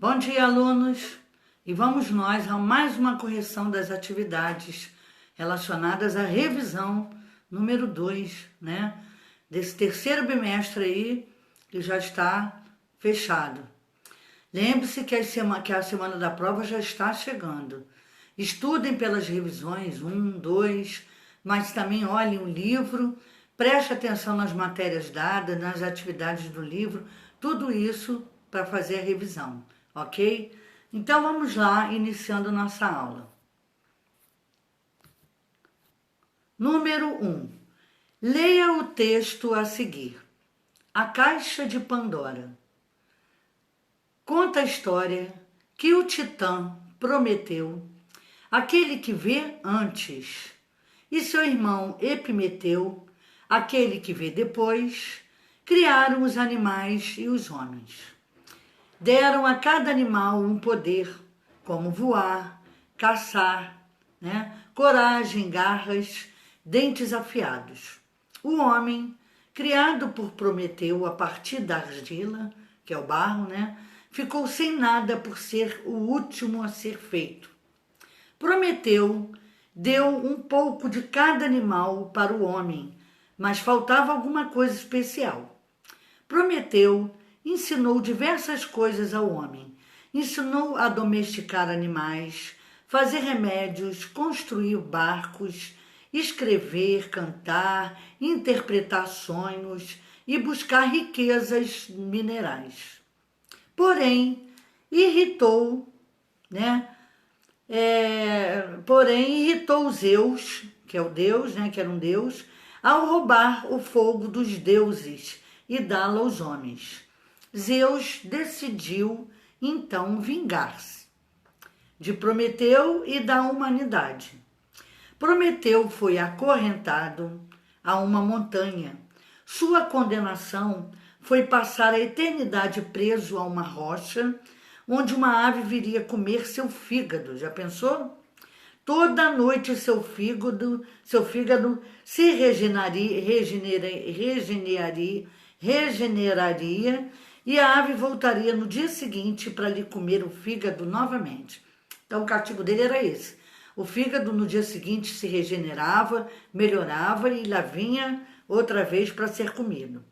Bom dia, alunos! E vamos nós a mais uma correção das atividades relacionadas à revisão número 2, né? Desse terceiro bimestre aí, que já está fechado. Lembre-se que a semana da prova já está chegando. Estudem pelas revisões 1, 2, mas também olhem o livro, preste atenção nas matérias dadas, nas atividades do livro, tudo isso para fazer a revisão, ok? Então vamos lá, iniciando nossa aula. Número 1. Leia o texto a seguir. A Caixa de Pandora. Conta a história que o Titã Prometeu, aquele que vê antes, e seu irmão Epimeteu, aquele que vê depois, criaram os animais e os homens. Deram a cada animal um poder, como voar, caçar, coragem, garras, dentes afiados. O homem, criado por Prometeu a partir da argila, que é o barro, ficou sem nada por ser o último a ser feito. Prometeu deu um pouco de cada animal para o homem, mas faltava alguma coisa especial. Prometeu ensinou diversas coisas ao homem. Ensinou a domesticar animais, fazer remédios, construir barcos, escrever, cantar, interpretar sonhos e buscar riquezas minerais. Porém, irritou Zeus, que é o Deus, que era um Deus, ao roubar o fogo dos deuses e dá-lo aos homens. Zeus decidiu, então, vingar-se de Prometeu e da humanidade. Prometeu foi acorrentado a uma montanha. Sua condenação foi passar a eternidade preso a uma rocha, onde uma ave viria comer seu fígado. Já pensou? Toda noite seu fígado se regeneraria e a ave voltaria no dia seguinte para lhe comer o fígado novamente. Então o castigo dele era esse. O fígado no dia seguinte se regenerava, melhorava e lá vinha outra vez para ser comido.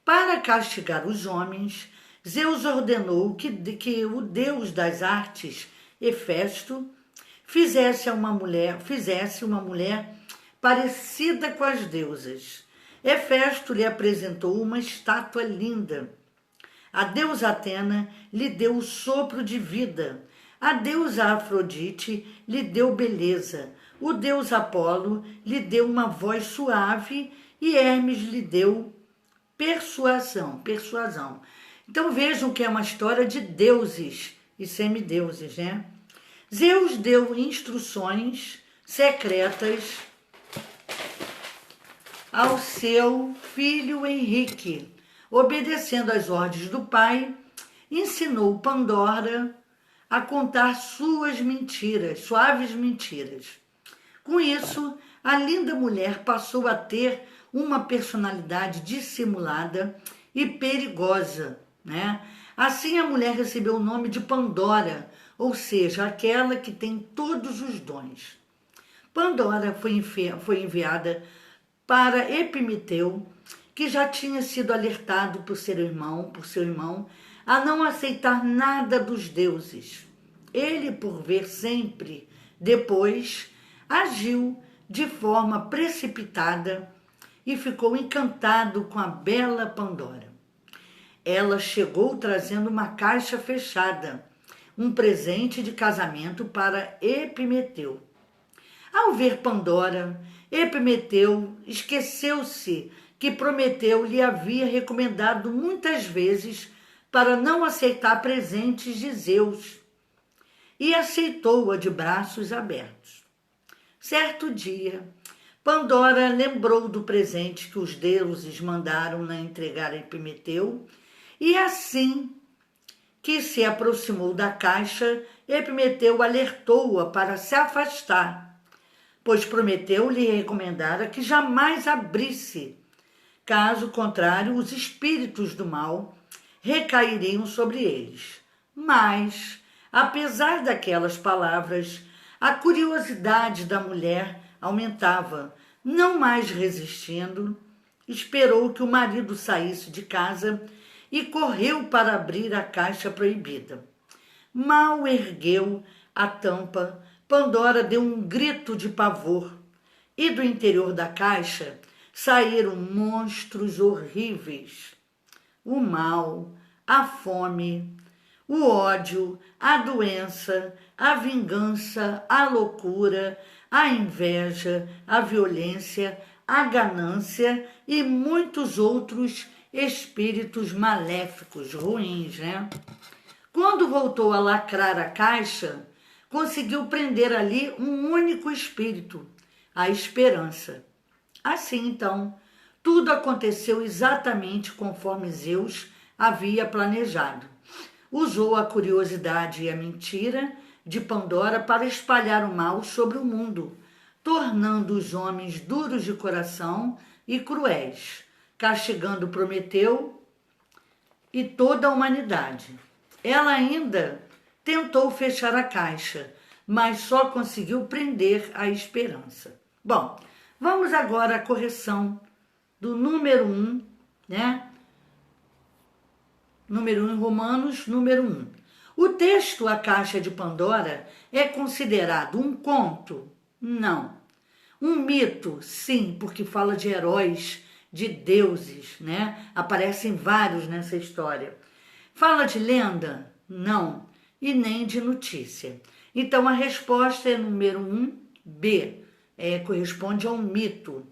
Para castigar os homens, Zeus ordenou que o deus das artes, Hefesto, fizesse uma mulher parecida com as deusas. Hefesto lhe apresentou uma estátua linda. A deusa Atena lhe deu o sopro de vida. A deusa Afrodite lhe deu beleza. O deus Apolo lhe deu uma voz suave e Hermes lhe deu persuasão. Então vejam que é uma história de deuses e semideuses, Zeus deu instruções secretas ao seu filho Henrique. Obedecendo às ordens do pai, ensinou Pandora a contar suaves mentiras. Com isso, a linda mulher passou a ter uma personalidade dissimulada e perigosa, Assim a mulher recebeu o nome de Pandora, ou seja, aquela que tem todos os dons. Pandora foi enviada para Epimeteu, que já tinha sido alertado por seu irmão, a não aceitar nada dos deuses. Ele, por ver sempre depois, agiu de forma precipitada e ficou encantado com a bela Pandora. Ela chegou trazendo uma caixa fechada, um presente de casamento para Epimeteu. Ao ver Pandora, Epimeteu esqueceu-se que Prometeu lhe havia recomendado muitas vezes para não aceitar presentes de Zeus, e aceitou-a de braços abertos. Certo dia, Pandora lembrou do presente que os deuses mandaram entregar a Epimeteu, e assim que se aproximou da caixa, Epimeteu alertou-a para se afastar, pois Prometeu lhe recomendara que jamais abrisse. Caso contrário, os espíritos do mal recairiam sobre eles. Mas, apesar daquelas palavras, a curiosidade da mulher aumentava. Não mais resistindo, esperou que o marido saísse de casa e correu para abrir a caixa proibida. Mal ergueu a tampa, Pandora deu um grito de pavor e do interior da caixa saíram monstros horríveis. O mal, a fome, o ódio, a doença, a vingança, a loucura, a inveja, a violência, a ganância e muitos outros espíritos maléficos, ruins, né? Quando voltou a lacrar a caixa, conseguiu prender ali um único espírito, a esperança. Assim, então, tudo aconteceu exatamente conforme Zeus havia planejado. Usou a curiosidade e a mentira de Pandora para espalhar o mal sobre o mundo, tornando os homens duros de coração e cruéis, castigando Prometeu e toda a humanidade. Ela ainda tentou fechar a caixa, mas só conseguiu prender a esperança. Bom, vamos agora à correção do número 1, né? Número 1 em Romanos, número 1. O texto A Caixa de Pandora é considerado um conto? Não. Um mito? Sim, porque fala de heróis, de deuses, né? Aparecem vários nessa história. Fala de lenda? Não. E nem de notícia. Então a resposta é número 1, B. Corresponde a um mito.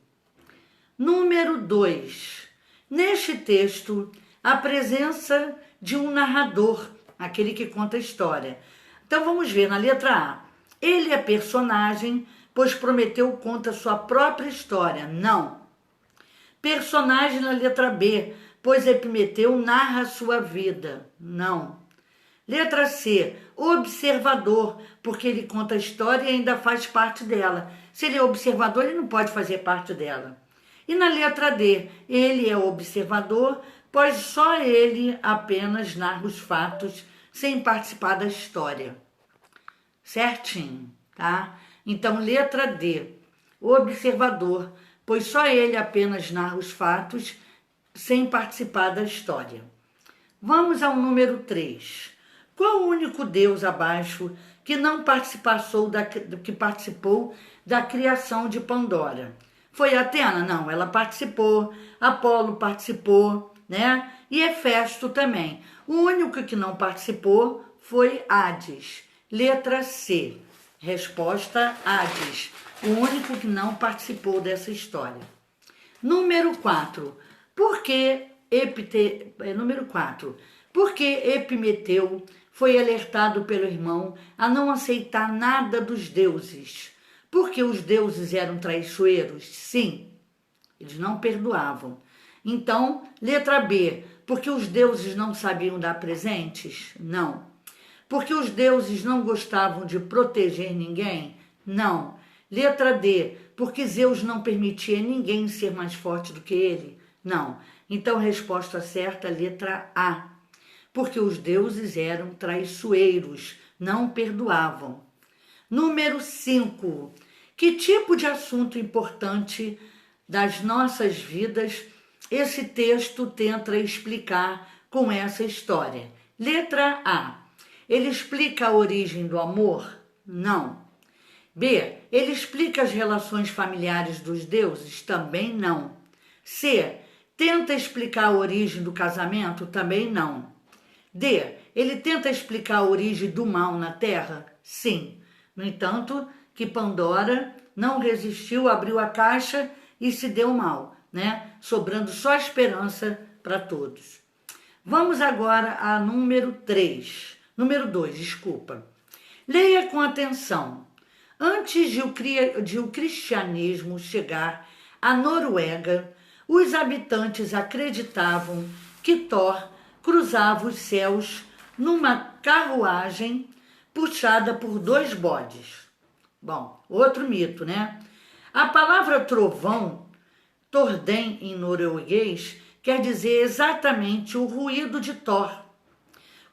Número 2. Neste texto, a presença de um narrador, aquele que conta a história. Então vamos ver na letra A. Ele é personagem, pois Prometeu conta sua própria história. Não. Personagem na letra B, pois Epimeteu narra sua vida. Não. Letra C, observador, porque ele conta a história e ainda faz parte dela. Se ele é observador, ele não pode fazer parte dela. E na letra D, ele é observador, pois só ele apenas narra os fatos sem participar da história. Certinho, tá? Então, letra D, observador, pois só ele apenas narra os fatos sem participar da história. Vamos ao número 3. Qual o único Deus abaixo que não participou da criação de Pandora? Foi Atena? Não, ela participou, Apolo participou, né? E Hefesto também. O único que não participou foi Hades. Letra C. Resposta Hades. O único que não participou dessa história. Número 4. Número 4. Porque Epimeteu foi alertado pelo irmão a não aceitar nada dos deuses. Porque os deuses eram traiçoeiros? Sim, eles não perdoavam. Então, letra B, porque os deuses não sabiam dar presentes? Não. Porque os deuses não gostavam de proteger ninguém? Não. Letra D, porque Zeus não permitia ninguém ser mais forte do que ele? Não. Então, resposta certa, letra A. Porque os deuses eram traiçoeiros, não perdoavam. Número 5. Que tipo de assunto importante das nossas vidas esse texto tenta explicar com essa história? Letra A. Ele explica a origem do amor? Não. B. Ele explica as relações familiares dos deuses? Também não. C. Tenta explicar a origem do casamento? Também não. D. Ele tenta explicar a origem do mal na Terra? Sim. No entanto, que Pandora não resistiu, abriu a caixa e se deu mal, né? Sobrando só esperança para todos. Vamos agora a número 3. Número 2, desculpa. Leia com atenção. Antes de o cristianismo chegar à Noruega, os habitantes acreditavam que Thor cruzava os céus numa carruagem puxada por 2 bodes. Bom, outro mito, né? A palavra trovão, tordem em norueguês, quer dizer exatamente o ruído de Thor.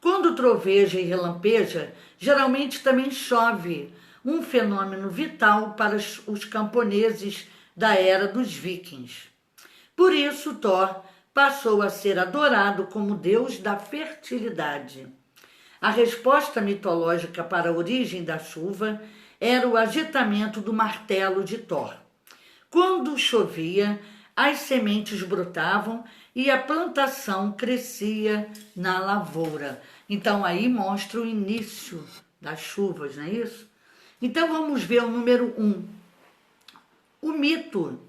Quando troveja e relampeja, geralmente também chove, um fenômeno vital para os camponeses da era dos vikings. Por isso, Thor passou a ser adorado como deus da fertilidade. A resposta mitológica para a origem da chuva era o agitamento do martelo de Thor. Quando chovia, as sementes brotavam e a plantação crescia na lavoura. Então aí mostra o início das chuvas, não é isso? Então vamos ver o número 1. O mito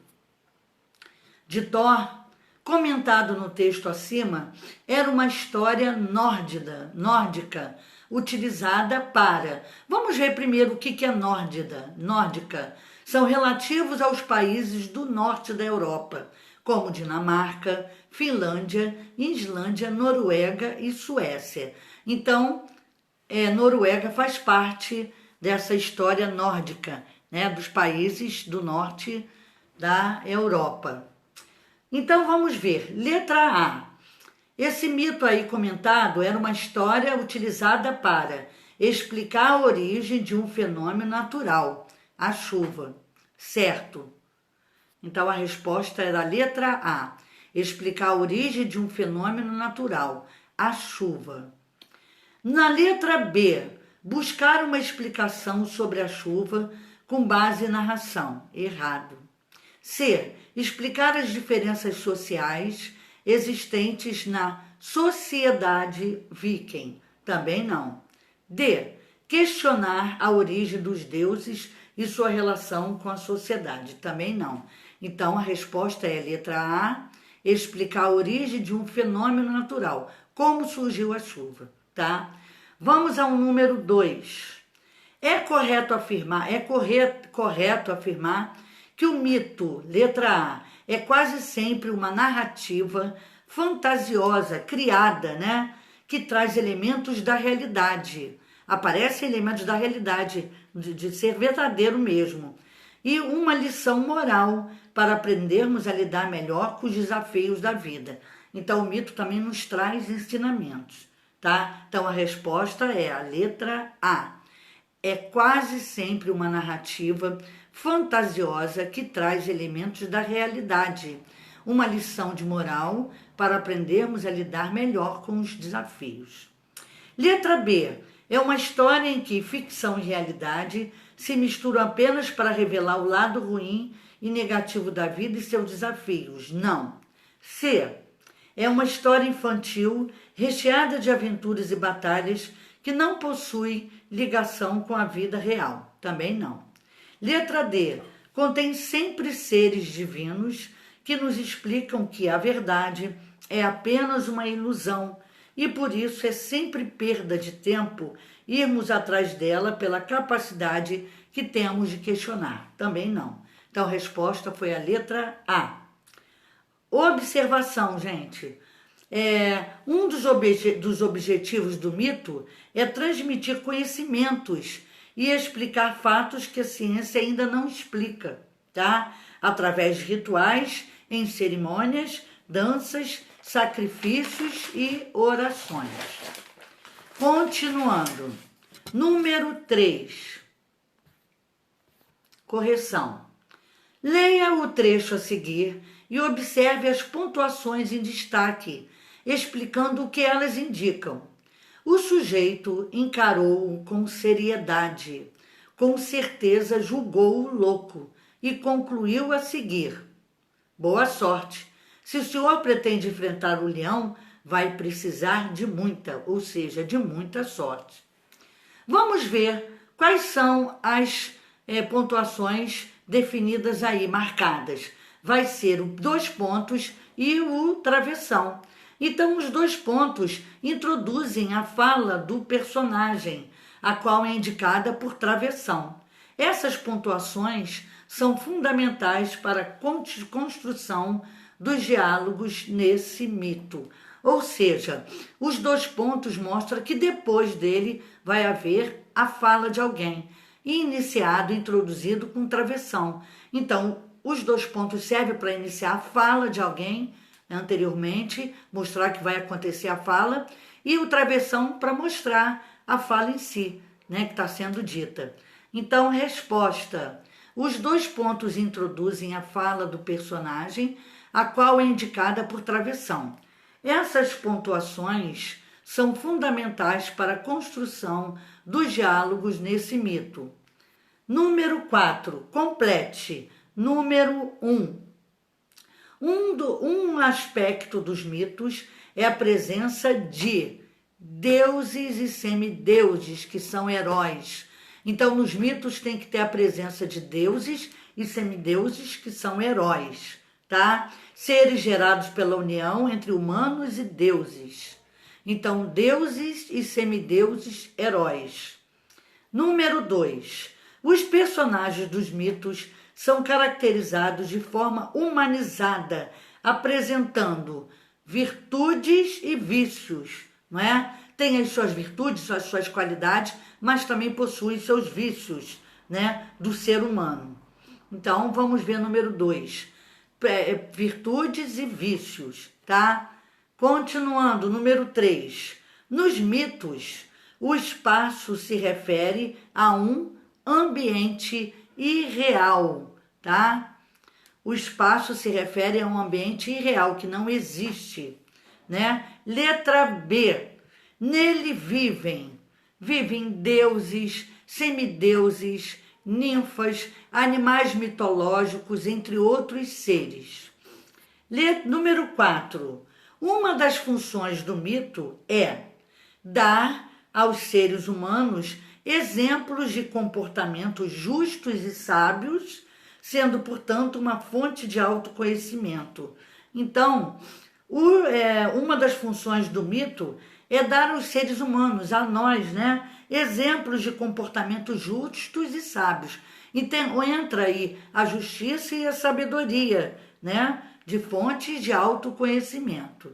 de Thor, comentado no texto acima, era uma história nórdica, utilizada para... Vamos ver primeiro o que é nórdica. São relativos aos países do norte da Europa, como Dinamarca, Finlândia, Islândia, Noruega e Suécia. Então, Noruega faz parte dessa história nórdica, né, dos países do norte da Europa. Então vamos ver, letra A. Esse mito aí comentado era uma história utilizada para explicar a origem de um fenômeno natural, a chuva, certo? Então a resposta era a letra A, explicar a origem de um fenômeno natural, a chuva. Na letra B, buscar uma explicação sobre a chuva com base em narração, errado. C, explicar as diferenças sociais existentes na sociedade viking, também não. D, questionar a origem dos deuses e sua relação com a sociedade, também não. Então a resposta é letra A, explicar a origem de um fenômeno natural, como surgiu a chuva, tá? Vamos ao número 2. É correto afirmar que o mito, letra A, é quase sempre uma narrativa fantasiosa, criada, né? Que traz elementos da realidade. Aparecem elementos da realidade, de ser verdadeiro mesmo. E uma lição moral para aprendermos a lidar melhor com os desafios da vida. Então, o mito também nos traz ensinamentos, tá? Então, a resposta é a letra A. É quase sempre uma narrativa fantasiosa que traz elementos da realidade, uma lição de moral para aprendermos a lidar melhor com os desafios. Letra B, é uma história em que ficção e realidade se misturam apenas para revelar o lado ruim e negativo da vida e seus desafios. Não. C, é uma história infantil recheada de aventuras e batalhas que não possui ligação com a vida real. Também não. Letra D, contém sempre seres divinos que nos explicam que a verdade é apenas uma ilusão e por isso é sempre perda de tempo irmos atrás dela pela capacidade que temos de questionar. Também não. Então a resposta foi a letra A. Observação, gente. Um dos objetivos do mito é transmitir conhecimentos e explicar fatos que a ciência ainda não explica, tá? Através de rituais, em cerimônias, danças, sacrifícios e orações. Continuando. Número 3. Correção. Leia o trecho a seguir e observe as pontuações em destaque, explicando o que elas indicam. O sujeito encarou-o com seriedade, com certeza julgou-o louco e concluiu a seguir. Boa sorte. Se o senhor pretende enfrentar o leão, vai precisar de muita, ou seja, de muita sorte. Vamos ver quais são as pontuações definidas aí, marcadas. Vai ser 2 pontos e o travessão. Então, os 2 pontos introduzem a fala do personagem, a qual é indicada por travessão. Essas pontuações são fundamentais para a construção dos diálogos nesse mito. Ou seja, os 2 pontos mostram que depois dele vai haver a fala de alguém, iniciado, introduzido com travessão. Então, os 2 pontos servem para iniciar a fala de alguém anteriormente, mostrar que vai acontecer a fala, e o travessão para mostrar a fala em si, né, que está sendo dita. Então, resposta. Os dois pontos introduzem a fala do personagem, a qual é indicada por travessão. Essas pontuações são fundamentais para a construção dos diálogos nesse mito. Número 4. Complete. Número 1. Um aspecto dos mitos é a presença de deuses e semideuses, que são heróis. Então, nos mitos tem que ter a presença de deuses e semideuses, que são heróis, tá? Seres gerados pela união entre humanos e deuses. Então, deuses e semideuses, heróis. Número 2. Os personagens dos mitos são caracterizados de forma humanizada, apresentando virtudes e vícios, não é? Tem as suas virtudes, as suas qualidades, mas também possui seus vícios, né, do ser humano. Então, vamos ver número 2. Virtudes e vícios, tá? Continuando, número 3. Nos mitos, o espaço se refere a um ambiente irreal, tá? O espaço se refere a um ambiente irreal, que não existe, né? Letra B. Nele vivem deuses, semideuses, ninfas, animais mitológicos, entre outros seres. Número 4. Uma das funções do mito é dar aos seres humanos exemplos de comportamentos justos e sábios, sendo, portanto, uma fonte de autoconhecimento. Então, uma das funções do mito é dar aos seres humanos, a nós, né, exemplos de comportamentos justos e sábios. Então, entra aí a justiça e a sabedoria, né, de fontes de autoconhecimento.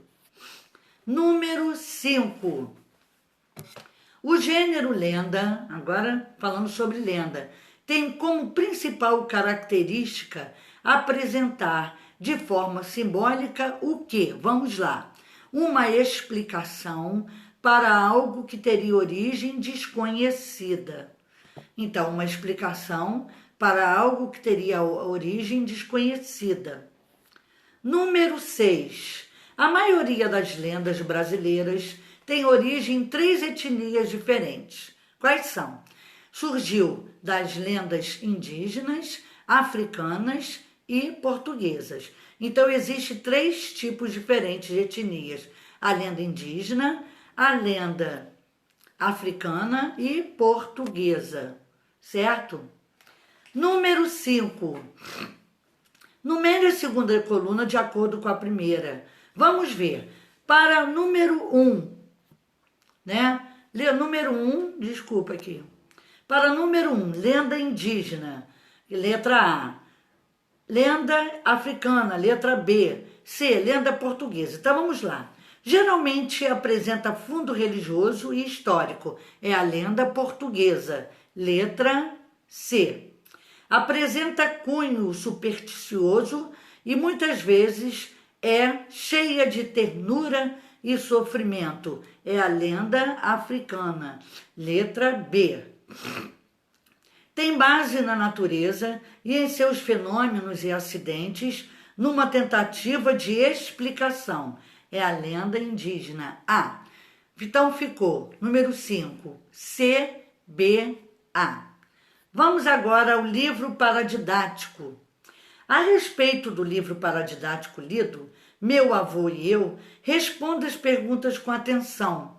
Número 5. O gênero lenda, agora falando sobre lenda, tem como principal característica apresentar de forma simbólica o quê? Vamos lá. Uma explicação para algo que teria origem desconhecida. Então, uma explicação para algo que teria origem desconhecida. Número 6. A maioria das lendas brasileiras tem origem em 3 etnias diferentes. Quais são? Surgiu das lendas indígenas, africanas e portuguesas. Então, existem 3 tipos diferentes de etnias. A lenda indígena, a lenda africana e portuguesa, certo? Número 5. Numere a segunda coluna de acordo com a primeira. Vamos ver. Para número 1, né? Número 1, desculpa aqui. Para número 1, lenda indígena, letra A. Lenda africana, letra B. C, lenda portuguesa. Então vamos lá. Geralmente apresenta fundo religioso e histórico. É a lenda portuguesa, letra C. Apresenta cunho supersticioso e muitas vezes é cheia de ternura e sofrimento. É a lenda africana, letra B. Tem base na natureza e em seus fenômenos e acidentes, numa tentativa de explicação. É a lenda indígena A. Então ficou número 5, C, B, A. Vamos agora ao livro paradidático. A respeito do livro paradidático lido, Meu Avô e Eu, responda as perguntas com atenção.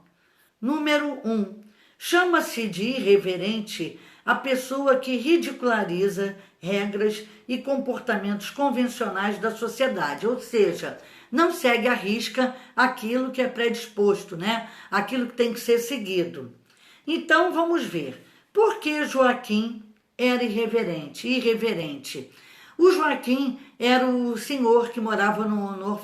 Número 1. Chama-se de irreverente a pessoa que ridiculariza regras e comportamentos convencionais da sociedade, ou seja, não segue à risca aquilo que é predisposto, né? Aquilo que tem que ser seguido. Então, vamos ver. Por que Joaquim era irreverente? O Joaquim era o senhor que morava no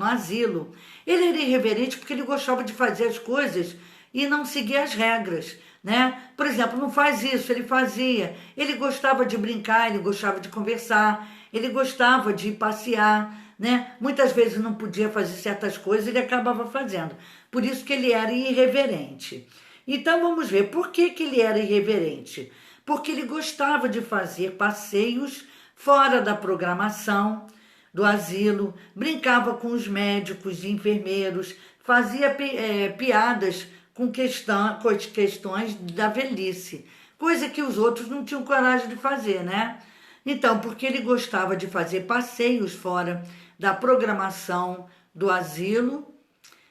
asilo. Ele era irreverente porque ele gostava de fazer as coisas e não seguia as regras, né? Por exemplo, não faz isso, ele fazia. Ele gostava de brincar, ele gostava de conversar, ele gostava de passear, né? Muitas vezes não podia fazer certas coisas, ele acabava fazendo. Por isso que ele era irreverente. Então vamos ver, por que que ele era irreverente? Porque ele gostava de fazer passeios fora da programação do asilo, brincava com os médicos e enfermeiros, fazia piadas com as questões da velhice, coisa que os outros não tinham coragem de fazer, né? Então, porque ele gostava de fazer passeios fora da programação do asilo,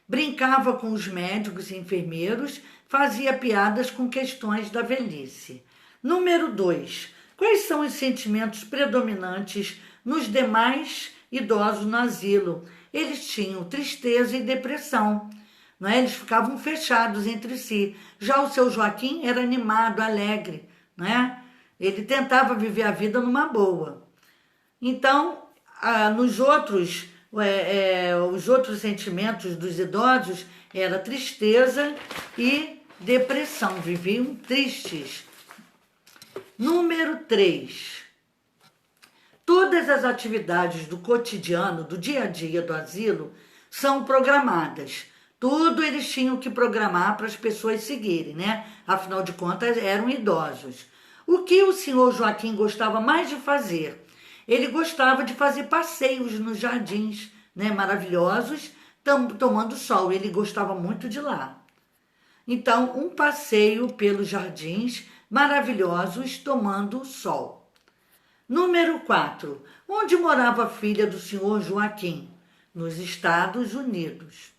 brincava com os médicos e enfermeiros, fazia piadas com questões da velhice. Número 2. Quais são os sentimentos predominantes nos demais idosos no asilo? Eles tinham tristeza e depressão, não é? Eles ficavam fechados entre si. Já o seu Joaquim era animado, alegre, não é? Ele tentava viver a vida numa boa. Então, os outros sentimentos dos idosos era tristeza e depressão, viviam tristes. Número 3. Todas as atividades do cotidiano, do dia a dia do asilo, são programadas. Tudo eles tinham que programar para as pessoas seguirem, né? Afinal de contas, eram idosos. O que o senhor Joaquim gostava mais de fazer? Ele gostava de fazer passeios nos jardins, né, maravilhosos, tomando sol. Ele gostava muito de lá. Então, um passeio pelos jardins maravilhosos tomando sol. Número 4. Onde morava a filha do senhor Joaquim? Nos Estados Unidos.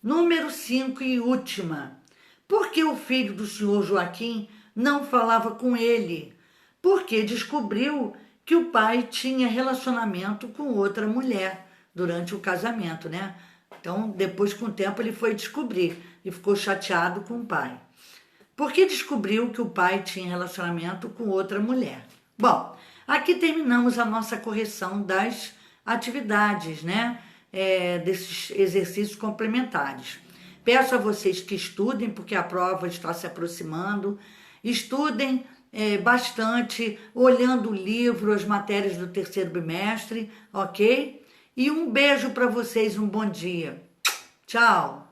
Número 5 e última. Por que o filho do senhor Joaquim não falava com ele? Porque descobriu que o pai tinha relacionamento com outra mulher durante o casamento, né? Então, depois, com o tempo, ele foi descobrir e ficou chateado com o pai. Porque descobriu que o pai tinha relacionamento com outra mulher. Bom, aqui terminamos a nossa correção das atividades, né? Desses exercícios complementares. Peço a vocês que estudem, porque a prova está se aproximando. Estudem bastante, olhando o livro, as matérias do terceiro bimestre, ok? E um beijo para vocês, um bom dia. Tchau!